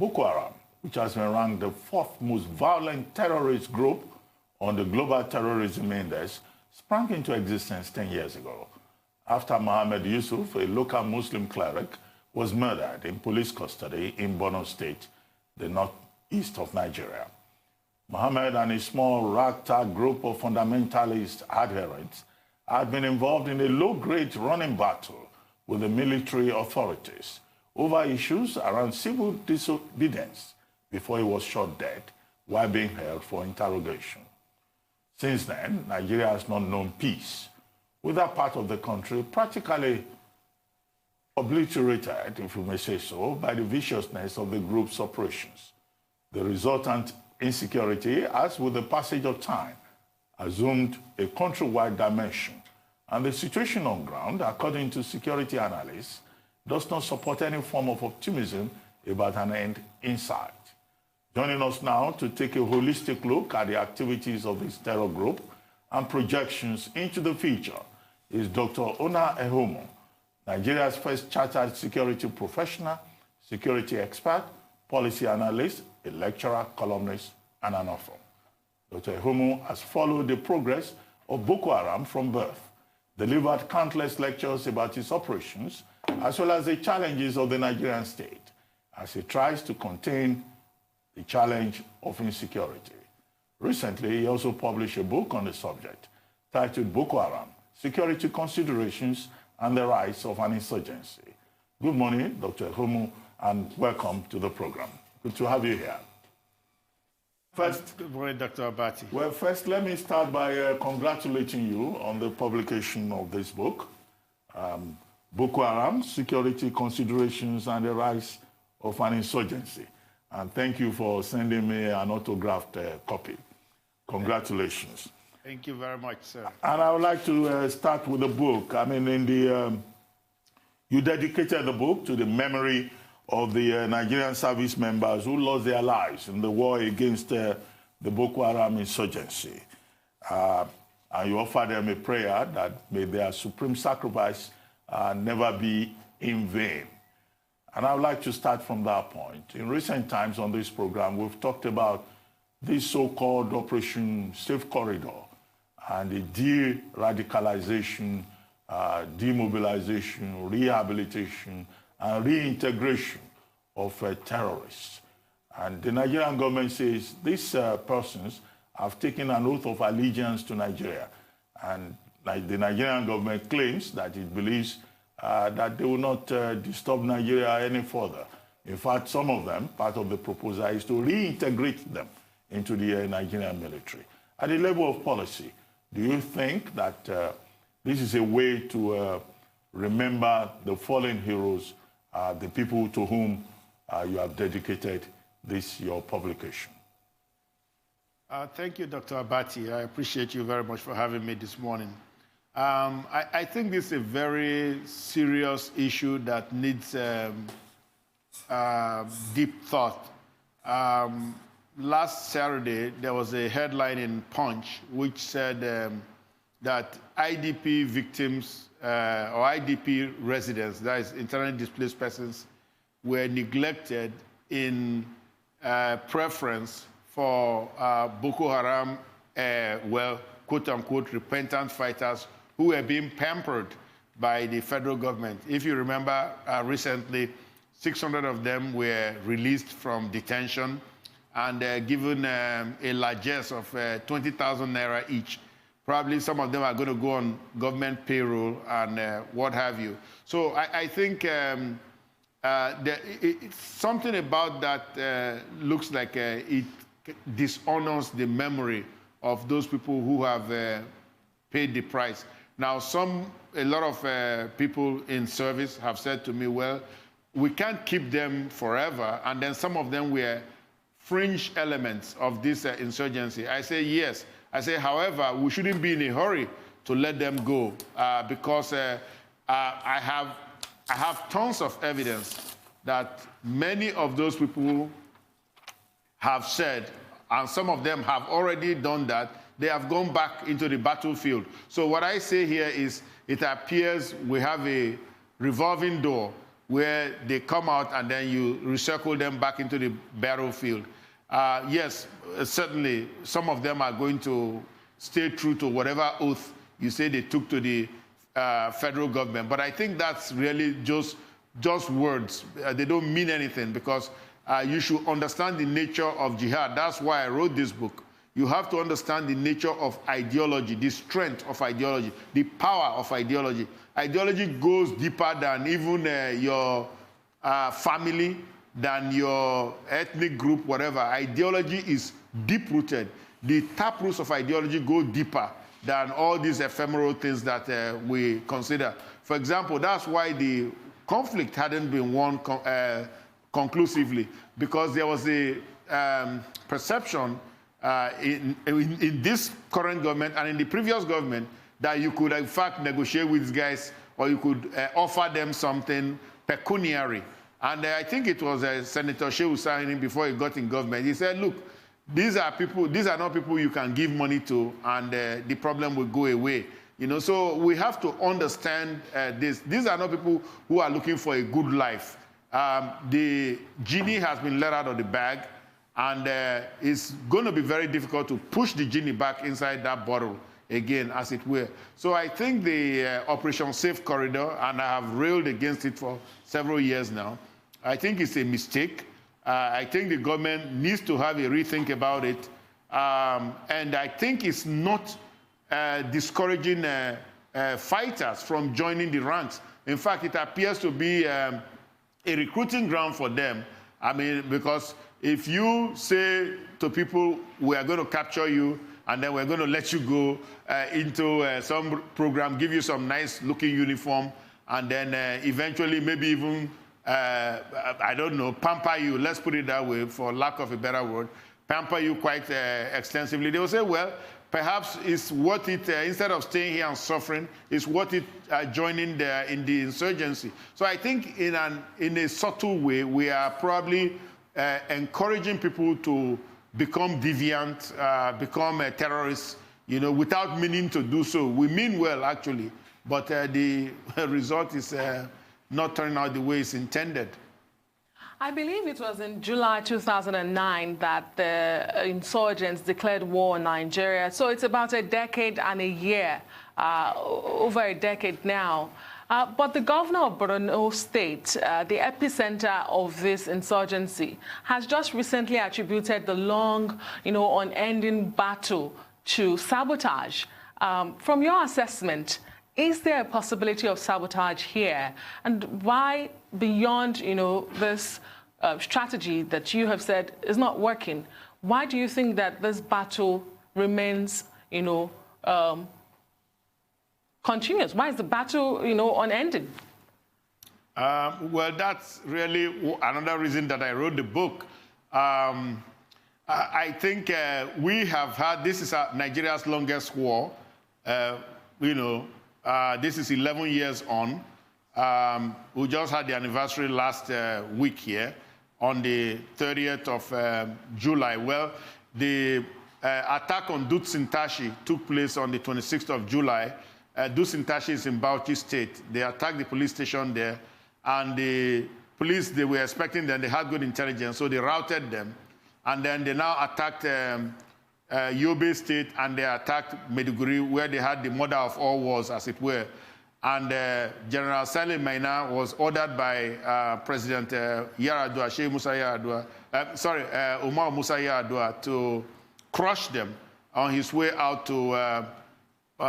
Boko Haram, which has been ranked the fourth most violent terrorist group on the Global Terrorism Index, sprang into existence 10 years ago after Mohammed Yusuf, a local Muslim cleric, was murdered in police custody in Borno State, the northeast of Nigeria. Mohammed and a small ragtag group of fundamentalist adherents had been involved in a low-grade running battle with the military authorities over issues around civil disobedience before he was shot dead while being held for interrogation. Since then, Nigeria has not known peace, with that part of the country practically obliterated, if you may say so, by the viciousness of the group's operations. The resultant insecurity, as with the passage of time, assumed a countrywide dimension, and the situation on ground, according to security analysts, does not support any form of optimism about an end in sight. Joining us now to take a holistic look at the activities of this terror group and projections into the future is Dr. Ona Ehomo, Nigeria's first chartered security professional, security expert, policy analyst, a lecturer, columnist, and an author. Dr. Ehomo has followed the progress of Boko Haram from birth, delivered countless lectures about its operations, as well as the challenges of the Nigerian state, as it tries to contain the challenge of insecurity. Recently, he also published a book on the subject, titled Boko Haram, Security Considerations and the Rise of an Insurgency. Good morning, Dr. Ehomo, and welcome to the program. Good to have you here. First, good morning, Dr. Abati. Well, first, let me start by congratulating you on the publication of this book, Boko Haram, Security Considerations and the Rise of an Insurgency. And thank you for sending me an autographed copy. Congratulations. Thank you very much, sir. And I would like to start with the book. I mean, you dedicated the book to the memory of the Nigerian service members who lost their lives in the war against the Boko Haram insurgency. And you offer them a prayer that may their supreme sacrifice never be in vain. And I would like to start from that point. In recent times on this program, we've talked about this so-called Operation Safe Corridor and the de-radicalization, demobilization, rehabilitation, and reintegration of terrorists. And the Nigerian government says these persons have taken an oath of allegiance to Nigeria. And the Nigerian government claims that it believes that they will not disturb Nigeria any further. In fact, some of them, part of the proposal is to reintegrate them into the Nigerian military. At the level of policy, do you think that this is a way to remember the fallen heroes, the people to whom you have dedicated this, your publication? Thank you, Dr. Abati. I appreciate you very much for having me this morning. I think this is a very serious issue that needs deep thought. Last Saturday, there was a headline in Punch which said that IDP victims or IDP residents, that is internally displaced persons, were neglected in preference for Boko Haram, well, quote-unquote, repentant fighters who were being pampered by the federal government. If you remember, recently, 600 of them were released from detention and given a largesse of 20,000 naira each. Probably some of them are going to go on government payroll and what have you. So I think something about that looks like it dishonors the memory of those people who have paid the price. Now, a lot of people in service have said to me, well, we can't keep them forever, and then some of them were fringe elements of this insurgency. I say yes. I say, however, we shouldn't be in a hurry to let them go because I have tons of evidence that many of those people have said, and some of them have already done that, they have gone back into the battlefield. So what I say here is, it appears we have a revolving door where they come out and then you recircle them back into the battlefield. Yes, certainly some of them are going to stay true to whatever oath you say they took to the federal government. But I think that's really just words. They don't mean anything, because you should understand the nature of jihad. That's why I wrote this book. You have to understand the nature of ideology, the strength of ideology, the power of ideology. Ideology goes deeper than even your family, than your ethnic group, whatever. Ideology is deep-rooted. The taproots of ideology go deeper than all these ephemeral things that we consider. For example, that's why the conflict hadn't been won conclusively, because there was a perception in this current government and in the previous government that you could, in fact, negotiate with these guys, or you could offer them something pecuniary. And I think it was Senator Shehu Sahini, before he got in government, he said, look, these are not people you can give money to, and the problem will go away. You know, so we have to understand this. These are not people who are looking for a good life. The genie has been let out of the bag, and it's going to be very difficult to push the genie back inside that bottle again, as it were. So I think the Operation Safe Corridor, and I have railed against it for several years now, I think it's a mistake. I think the government needs to have a rethink about it. And I think it's not discouraging fighters from joining the ranks. In fact, it appears to be a recruiting ground for them. I mean, because if you say to people, we are going to capture you, and then we're going to let you go into some program, give you some nice looking uniform, and then eventually maybe even, I don't know, pamper you, let's put it that way, for lack of a better word, pamper you quite extensively. They will say, well, perhaps it's worth it, instead of staying here and suffering, it's worth it joining in the insurgency. So I think in a subtle way, we are probably encouraging people to become deviant, become terrorists, you know, without meaning to do so. We mean well, actually, but the result is not turning out the way it's intended. I believe it was in July 2009 that the insurgents declared war on Nigeria. So it's about a decade and a year, over a decade now. But the governor of Borno State, the epicenter of this insurgency, has just recently attributed the long, unending battle to sabotage. From your assessment, is there a possibility of sabotage here? And why, beyond, this strategy that you have said is not working, why do you think that this battle remains, continuous? Why is the battle, unending? Well, that's really another reason that I wrote the book. I think we have had, this is Nigeria's longest war. This is 11 years on. We just had the anniversary last week here on the 30th of July. Well, the attack on Dutsintashi took place on the 26th of July. Dutsintashi is in Bauchi State. They attacked the police station there, and the police, they were expecting them, they had good intelligence, so they routed them. And then they now attacked Yobe State, and they attacked Maiduguri, where they had the mother of all wars, as it were. And General Salim Maina was ordered by President Yaradua, Sheikh Musa Yaradua, Umar Musa Yaradua, to crush them on his way out to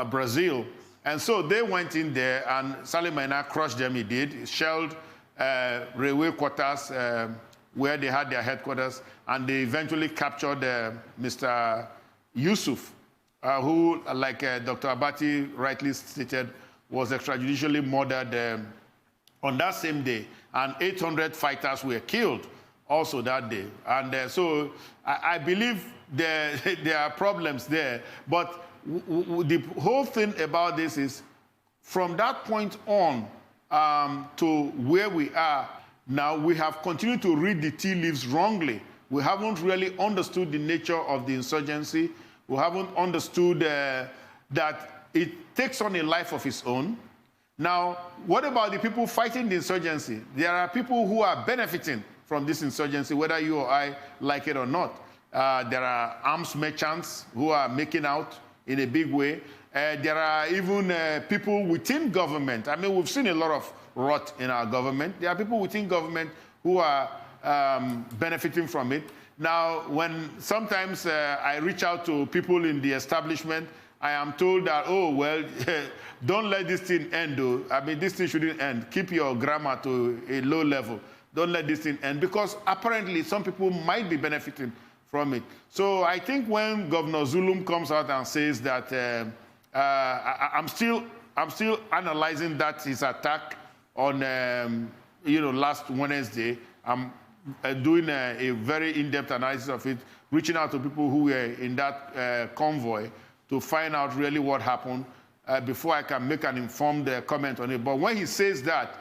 Brazil. And so they went in there, and Salim Maina crushed them, he did. He shelled railway quarters where they had their headquarters, and they eventually captured Mr. Yusuf, who, like Dr. Abati rightly stated, was extrajudicially murdered on that same day. And 800 fighters were killed also that day. And so I believe there are problems there. But the whole thing about this is, from that point on to where we are now, we have continued to read the tea leaves wrongly. We haven't really understood the nature of the insurgency. We haven't understood that it takes on a life of its own, Now, what about the people fighting the insurgency? There are people who are benefiting from this insurgency, whether you or I like it or not. There are arms merchants who are making out in a big way. There are even people within government. I mean, we've seen a lot of rot in our government. There are people within government who are benefiting from it. Now, when sometimes I reach out to people in the establishment, I am told that, oh, well, don't let this thing end, though. I mean, this thing shouldn't end. Keep your grammar to a low level. Don't let this thing end, because apparently some people might be benefiting from it. So I think when Governor Zulum comes out and says that I'm still analyzing that his attack on last Wednesday. I'm doing a very in-depth analysis of it, reaching out to people who were in that convoy to find out really what happened before I can make an informed comment on it. But when he says that,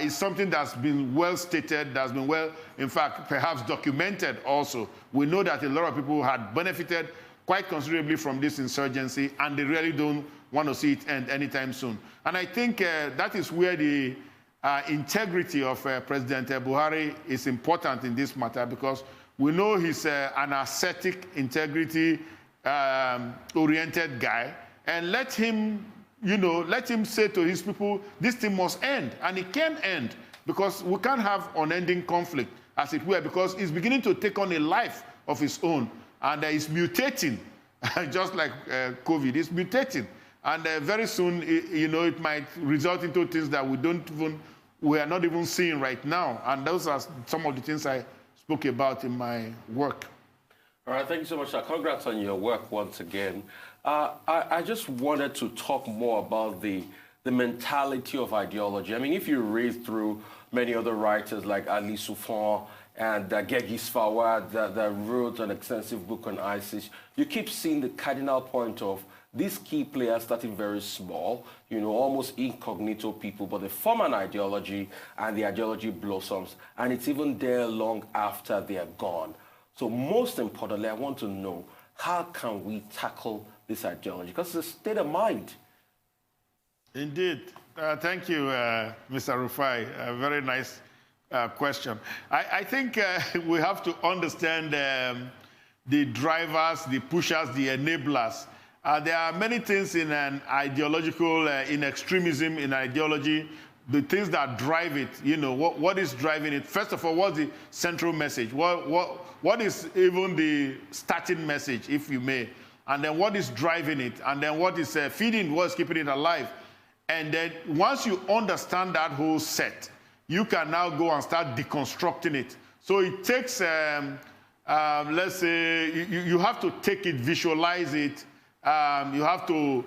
it's something that's been well stated, that's been well, in fact, perhaps documented also. We know that a lot of people had benefited quite considerably from this insurgency, and they really don't want to see it end anytime soon. And I think that is where the integrity of President Buhari is important in this matter, because we know he's an ascetic, integrity-oriented guy, and let him say to his people, this thing must end, and it can end, because we can't have unending conflict, as it were, because it's beginning to take on a life of its own, and it's mutating, just like COVID, it's mutating, and very soon, it might result into things that we are not even seeing right now, and those are some of the things I spoke about in my work. All right, thank you so much, sir. Congrats on your work once again. I just wanted to talk more about the mentality of ideology. I mean, if you read through many other writers like Ali Soufan and Gegis Fawad that wrote an extensive book on ISIS, you keep seeing the cardinal point of these key players starting very small, almost incognito people, but they form an ideology and the ideology blossoms, and it's even there long after they are gone. So most importantly, I want to know, how can we tackle this ideology? Because it's a state of mind. Indeed. Thank you, Mr. Rufai. A very nice question. I think we have to understand the drivers, the pushers, the enablers. There are many things in an ideological, in extremism, in ideology, the things that drive it, what is driving it? First of all, what's the central message? What is even the starting message, if you may? And then what is driving it? And then what is feeding, what's keeping it alive? And then once you understand that whole set, you can now go and start deconstructing it. So it takes, let's say, you have to take it, visualize it, you have to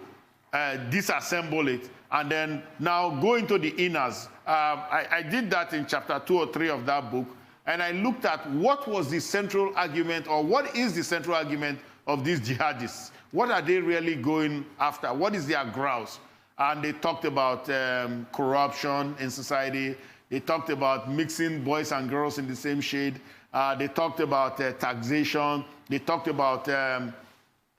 disassemble it, and then now go into the inners. I did that in chapter 2 or 3 of that book, and I looked at what was the central argument, or what is the central argument of these jihadists. What are they really going after? What is their grouse? And they talked about corruption in society. They talked about mixing boys and girls in the same shade. They talked about taxation. They talked about,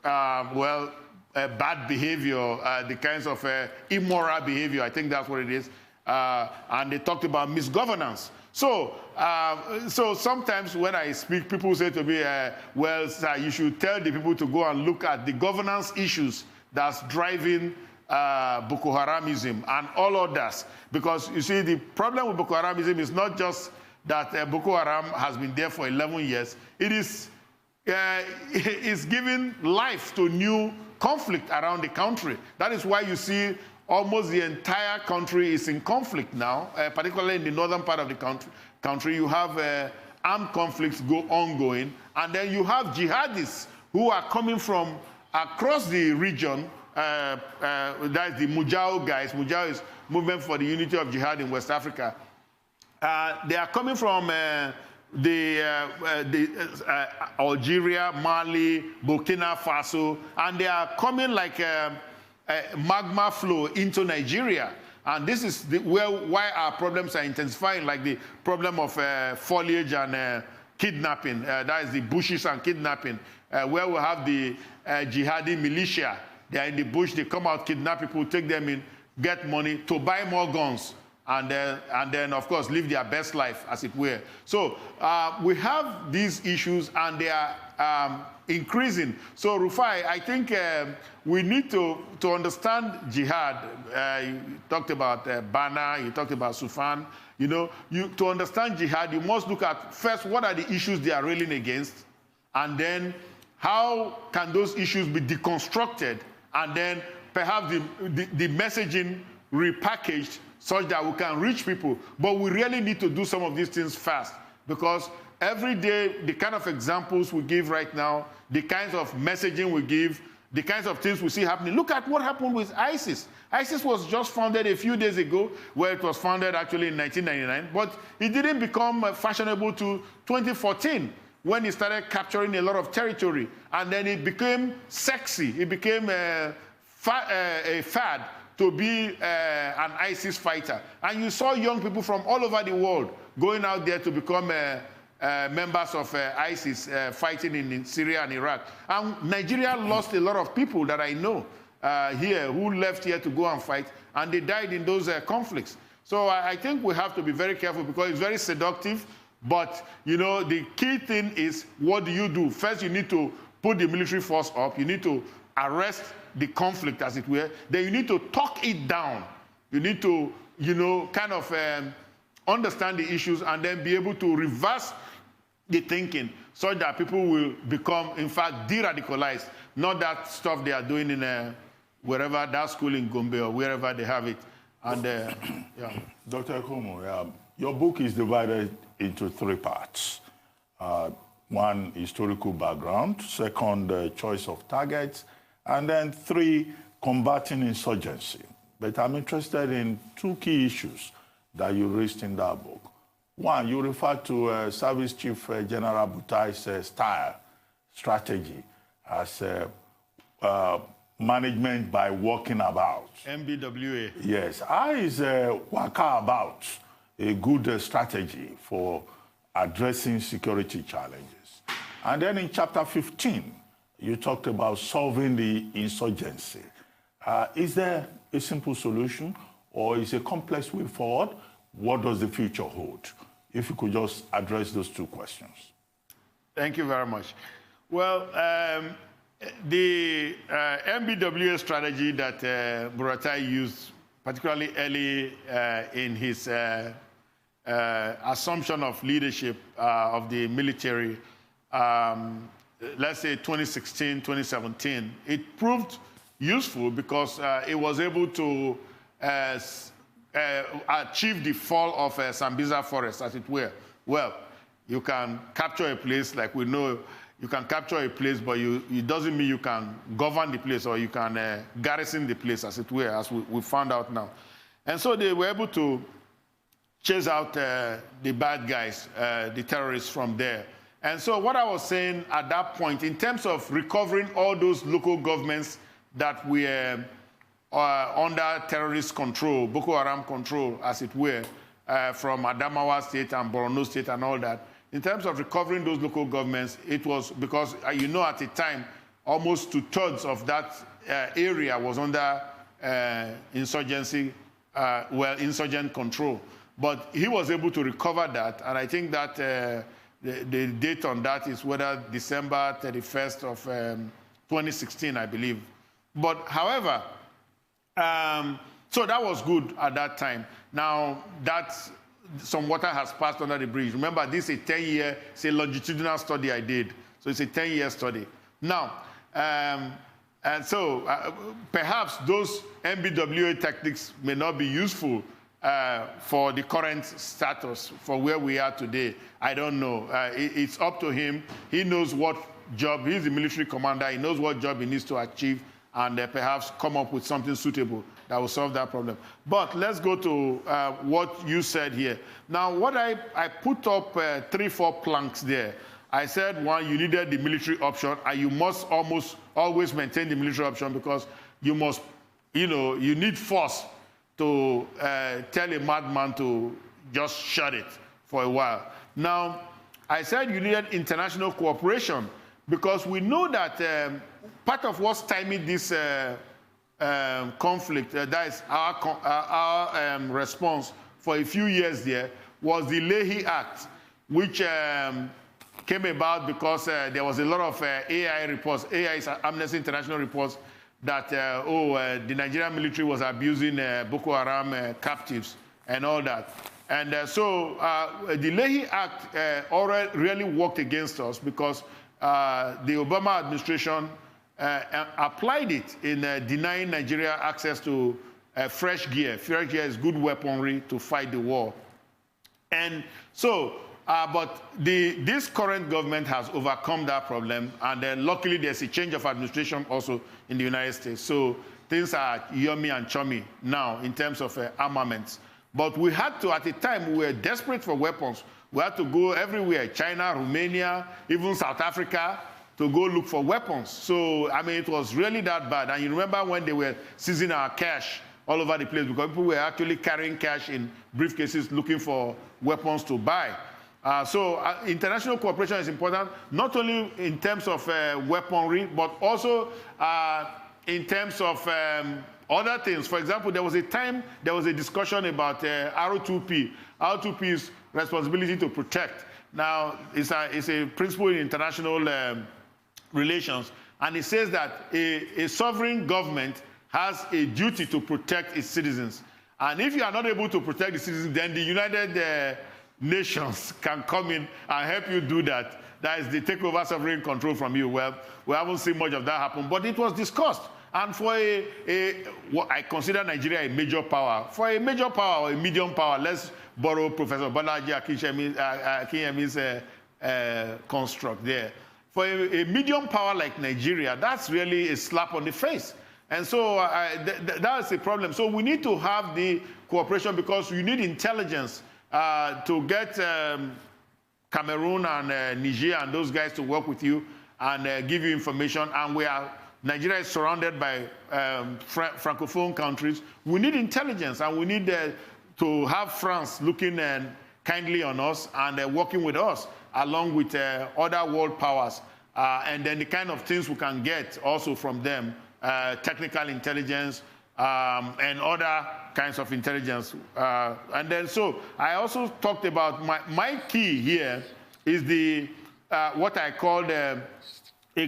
bad behavior, the kinds of immoral behavior. I think that's what it is. And they talked about misgovernance. So sometimes when I speak, people say to me, well, sir, you should tell the people to go and look at the governance issues that's driving Boko Haramism and all others. Because you see, the problem with Boko Haramism is not just that Boko Haram has been there for 11 years. It is giving life to new conflict around the country. That is why you see almost the entire country is in conflict now, particularly in the northern part of the country. You have armed conflicts ongoing, and then you have jihadists who are coming from across the region. That's the Mujao guys. Mujao is Movement for the Unity of Jihad in West Africa. They are coming from Algeria, Mali, Burkina Faso, and they are coming like a magma flow into Nigeria. And this is why our problems are intensifying, like the problem of foliage and kidnapping. That is the bushes and kidnapping, where we have the jihadi militia. They are in the bush, they come out, kidnap people, take them in. get money to buy more guns, and then of course, live their best life, as it were. So we have these issues, and they are increasing. So, Rufai, I think we need to understand jihad. You talked about Bana, you talked about Sufan. You know, to understand jihad, you must look at, first, what are the issues they are railing against, and then how can those issues be deconstructed, and then perhaps the messaging repackaged such that we can reach people. But we really need to do some of these things fast, because every day, the kind of examples we give right now, the kinds of messaging we give, the kinds of things we see happening. Look at what happened with ISIS. ISIS was just founded a few days ago, where it was founded actually in 1999, but it didn't become fashionable to 2014, when it started capturing a lot of territory. And then it became sexy. It became a fad to be an ISIS fighter. And you saw young people from all over the world going out there to become members of ISIS, fighting in Syria and Iraq. And Nigeria lost a lot of people that I know here who left here to go and fight, and they died in those conflicts. So I think we have to be very careful, because it's very seductive. But, you know, the key thing is, what do you do? First, you need to put the military force up. You need to arrest the conflict, as it were. Then you need to talk it down. You need to, you know, kind of understand the issues, and then be able to reverse the thinking, so that people will become, in fact, de-radicalized. Not that stuff they are doing in wherever, that school in Gombe or wherever they have it. And yeah. Dr. Kumo, your book is divided into 3 parts. One, historical background. Second, choice of targets. And then 3, combating insurgency. But I'm interested in 2 key issues that you raised in that book. One, you refer to Service Chief General Butai's style, strategy, as management by walking about. MBWA. Yes. How is waka about a good strategy for addressing security challenges? And then in chapter 15, you talked about solving the insurgency. Is there a simple solution, or is a complex way forward? What does the future hold? If you could just address those 2 questions. Thank you very much. Well, the MBWA strategy that Buratai used, particularly early in his assumption of leadership of the military, let's say 2016, 2017, it proved useful, because it was able to achieve the fall of Sambisa Forest, as it were. Well, you can capture a place, like we know, you can capture a place, but it doesn't mean you can govern the place, or you can garrison the place, as it were, as we found out now. And so they were able to chase out the bad guys, the terrorists, from there. And so what I was saying at that point, in terms of recovering all those local governments that were under terrorist control, Boko Haram control, as it were, from Adamawa State and Borno State and all that. In terms of recovering those local governments, it was because, you know, at the time, almost 2/3 of that area was under insurgency, insurgent control. But he was able to recover that, and I think that the date on that is whether December 31st of 2016, I believe. But however, so that was good at that time. Now, some water has passed under the bridge. Remember, this is a 10-year, it's a longitudinal study I did. So it's a 10-year study. Now, and so perhaps those MBWA tactics may not be useful for the current status, for where we are today. I don't know. It's up to him. He knows what job, he's the military commander, he knows what job he needs to achieve, and perhaps come up with something suitable that will solve that problem. But let's go to what you said here. Now, what I put up 3-4 planks there. I said, one, you needed the military option, and you must almost always maintain the military option, because you must, you know, you need force to tell a madman to just shut it for a while. Now, I said you needed international cooperation, because we know that part of what's stymie this conflict, that is our response for a few years there, was the Leahy Act, which came about because there was a lot of AI reports, AI is Amnesty International reports, that the Nigerian military was abusing Boko Haram captives and all that. And so the Leahy Act already really worked against us because the Obama administration applied it in denying Nigeria access to fresh gear. Fresh gear is good weaponry to fight the war. And so, but this current government has overcome that problem, and then luckily there's a change of administration also in the United States. So things are yummy and chummy now in terms of armaments. But we had to, at the time, we were desperate for weapons. We had to go everywhere, China, Romania, even South Africa, to go look for weapons. So, I mean, it was really that bad. And you remember when they were seizing our cash all over the place because people were actually carrying cash in briefcases looking for weapons to buy. So international cooperation is important, not only in terms of weaponry, but also in terms of other things. For example, there was a discussion about R2P. R2P's responsibility to protect. Now, it's a principle in international relations, and it says that a sovereign government has a duty to protect its citizens. And if you are not able to protect the citizens, then the United Nations can come in and help you do that. That is, they take over sovereign control from you. Well, we haven't seen much of that happen, but it was discussed. And for what I consider Nigeria a major power, for a major power or a medium power, let's borrow Professor Balaji Akinyemi's construct there. For a medium power like Nigeria, that's really a slap on the face. And so that's a problem. So we need to have the cooperation because you need intelligence to get Cameroon and Niger and those guys to work with you and give you information. And Nigeria is surrounded by Francophone countries. We need intelligence, and we need to have France looking kindly on us and working with us, along with other world powers. And then the kind of things we can get also from them, technical intelligence and other kinds of intelligence. And then so I also talked about my key here is what I called a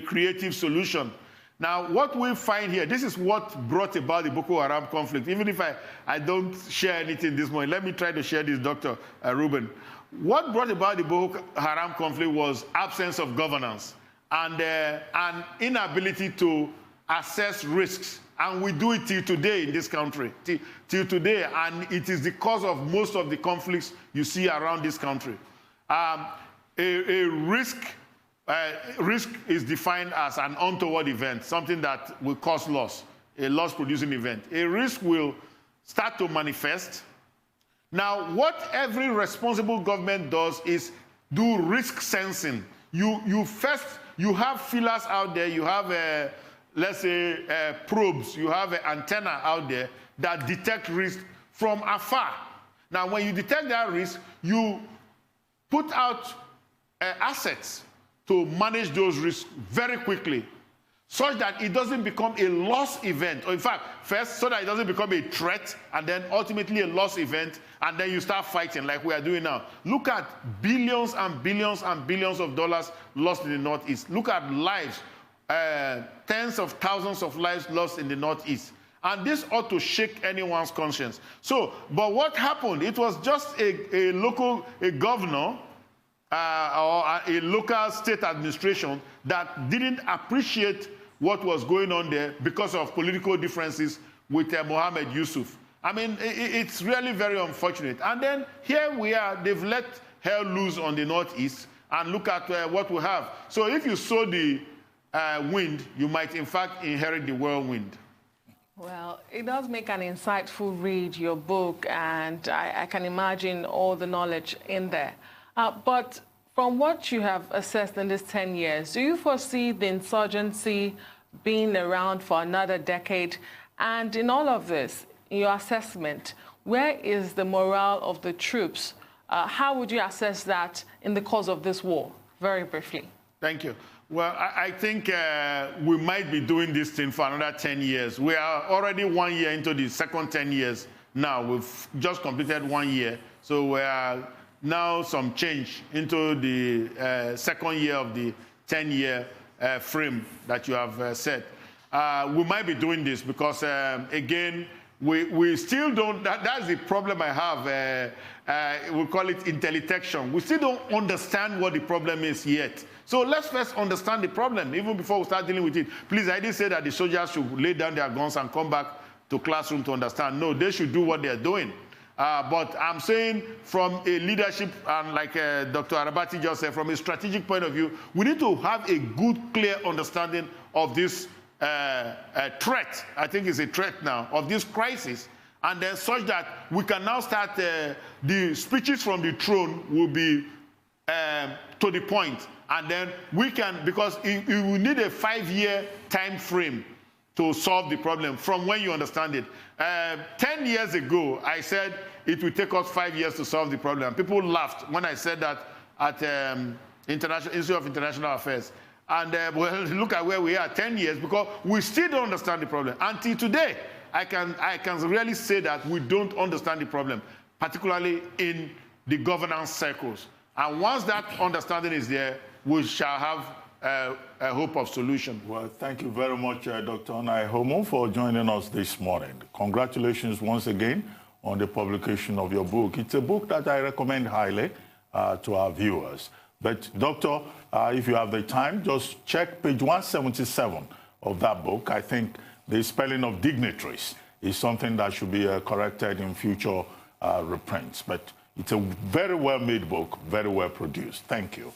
creative solution. Now, what we find here, this is what brought about the Boko Haram conflict. Even if I don't share anything this morning, let me try to share this, Dr. Ruben. What brought about the Boko Haram conflict was absence of governance and an inability to assess risks. And we do it till today in this country, till today. And it is the cause of most of the conflicts you see around this country. Risk is defined as an untoward event, something that will cause loss, a loss-producing event. A risk will start to manifest. Now, what every responsible government does is do risk sensing. You have feelers out there, you have, let's say, probes, you have an antenna out there that detect risk from afar. Now, when you detect that risk, you put out assets to manage those risks very quickly, such that it doesn't become a loss event. Or in fact, first, so that it doesn't become a threat, and then ultimately a loss event, and then you start fighting like we are doing now. Look at billions and billions and billions of dollars lost in the Northeast. Look at lives, tens of thousands of lives lost in the Northeast. And this ought to shake anyone's conscience. So, but what happened? It was just a governor, or a local state administration that didn't appreciate what was going on there because of political differences with Mohammed Yusuf. I mean, it's really very unfortunate. And then here we are, they've let hell loose on the Northeast, and look at what we have. So if you sow the wind, you might in fact inherit the whirlwind. Well, it does make an insightful read, your book, and I can imagine all the knowledge in there. But from what you have assessed in these 10 years, do you foresee the insurgency being around for another decade? And in all of this, in your assessment, where is the morale of the troops? How would you assess that in the course of this war? Very briefly. Thank you. Well, I think we might be doing this thing for another 10 years. We are already 1 year into the second 10 years now. We've just completed 1 year. So we are now some change into the second year of the 10-year frame that you have set. We might be doing this because, again, we still don't, that's the problem I have. We call it intellitection. We still don't understand what the problem is yet. So let's first understand the problem, even before we start dealing with it. Please, I didn't say that the soldiers should lay down their guns and come back to classroom to understand. No, they should do what they're doing. But I'm saying from a leadership, and like Dr. Arabati just said, from a strategic point of view, we need to have a good, clear understanding of this threat. I think it's a threat now, of this crisis. And then such that we can now start, the speeches from the throne will be to the point. And then we can, because we need a 5-year time frame to solve the problem from when you understand it. 10 years ago, I said it will take us 5 years to solve the problem. People laughed when I said that at Institute of International Affairs. And well, look at where we are 10 years, because we still don't understand the problem. Until today, I can really say that we don't understand the problem, particularly in the governance circles. And once that understanding is there, we shall have a hope of solution. Well, thank you very much, Dr. Onai Homo, for joining us this morning. Congratulations once again on the publication of your book. It's a book that I recommend highly to our viewers. But, Doctor, if you have the time, just check page 177 of that book. I think the spelling of dignitaries is something that should be corrected in future reprints. But it's a very well-made book, very well produced. Thank you.